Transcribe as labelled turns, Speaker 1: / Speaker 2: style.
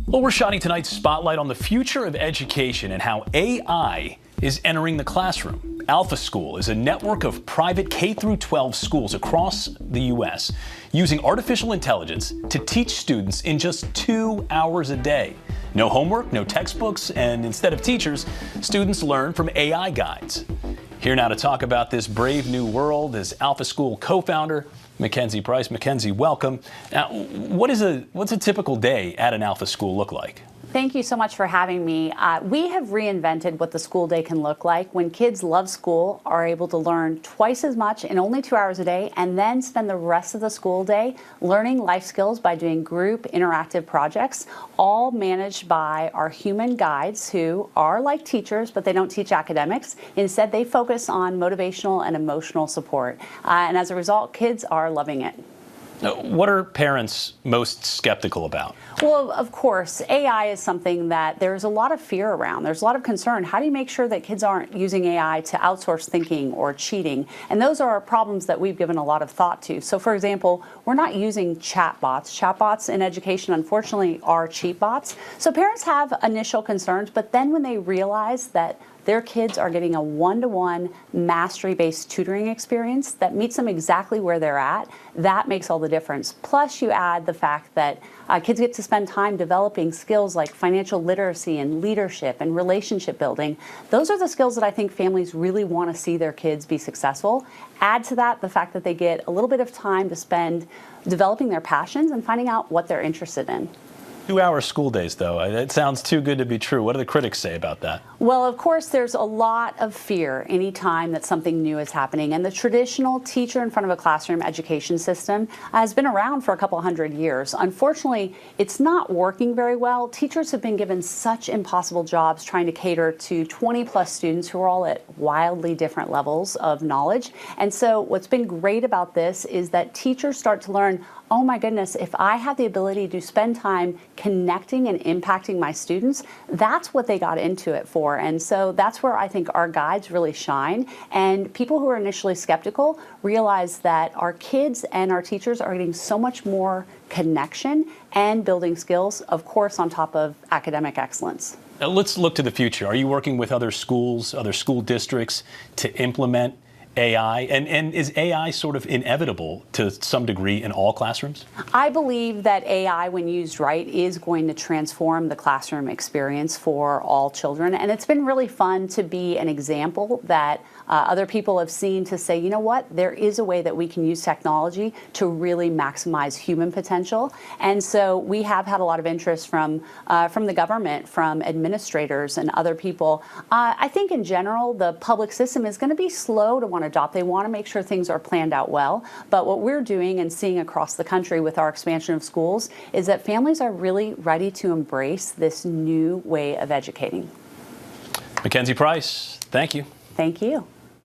Speaker 1: Well, we're shining tonight's spotlight on the future of education and how AI is entering the classroom. Alpha School is a network of private K-12 schools across the U.S. using artificial intelligence to teach students in just 2 hours a day. No homework, no textbooks, and instead of teachers, students learn from AI guides. Here now to talk about this brave new world is Alpha School co-founder Mackenzie Price. Mackenzie, welcome. Now, what's a typical day at an Alpha School look like?
Speaker 2: Thank you so much for having me. We have reinvented what the school day can look like when kids love school, are able to learn twice as much in only 2 hours a day, and then spend the rest of the school day learning life skills by doing group interactive projects, all managed by our human guides who are like teachers, but they don't teach academics. Instead, they focus on motivational and emotional support. And as a result, kids are loving it.
Speaker 1: What are parents most skeptical about?
Speaker 2: Well, of course, AI is something that there's a lot of fear around. There's a lot of concern. How do you make sure that kids aren't using AI to outsource thinking or cheating? And those are problems that we've given a lot of thought to. So, for example, we're not using chatbots. Chatbots in education, unfortunately, are cheat bots. So parents have initial concerns, but then when they realize that their kids are getting a one-to-one mastery-based tutoring experience that meets them exactly where they're at, that makes all the difference. Plus, you add the fact that kids get to spend time developing skills like financial literacy and leadership and relationship building. Those are the skills that I think families really want to see their kids be successful. Add to that the fact that they get a little bit of time to spend developing their passions and finding out what they're interested in.
Speaker 1: 2-hour school days, though. It sounds too good to be true. What do the critics say about that?
Speaker 2: Well, of course, there's a lot of fear any time that something new is happening. And the traditional teacher in front of a classroom education system has been around for a couple hundred years. Unfortunately, it's not working very well. Teachers have been given such impossible jobs trying to cater to 20-plus students who are all at wildly different levels of knowledge. And so what's been great about this is that teachers start to learn, oh my goodness, if I have the ability to spend time connecting and impacting my students, that's what they got into it for. And so that's where I think our guides really shine. And people who are initially skeptical realize that our kids and our teachers are getting so much more connection and building skills, of course, on top of academic excellence.
Speaker 1: Now, let's look to the future. Are you working with other schools, other school districts to implement AI? And is AI sort of inevitable to some degree in all classrooms?
Speaker 2: I believe that AI, when used right, is going to transform the classroom experience for all children. And it's been really fun to be an example that other people have seen to say, you know what, there is a way that we can use technology to really maximize human potential. And so we have had a lot of interest from the government, from administrators and other people. I think in general, the public system is going to be slow to want to adopt. They want to make sure things are planned out well. But what we're doing and seeing across the country with our expansion of schools is that families are really ready to embrace this new way of educating.
Speaker 1: Mackenzie Price, thank you.
Speaker 2: Thank you.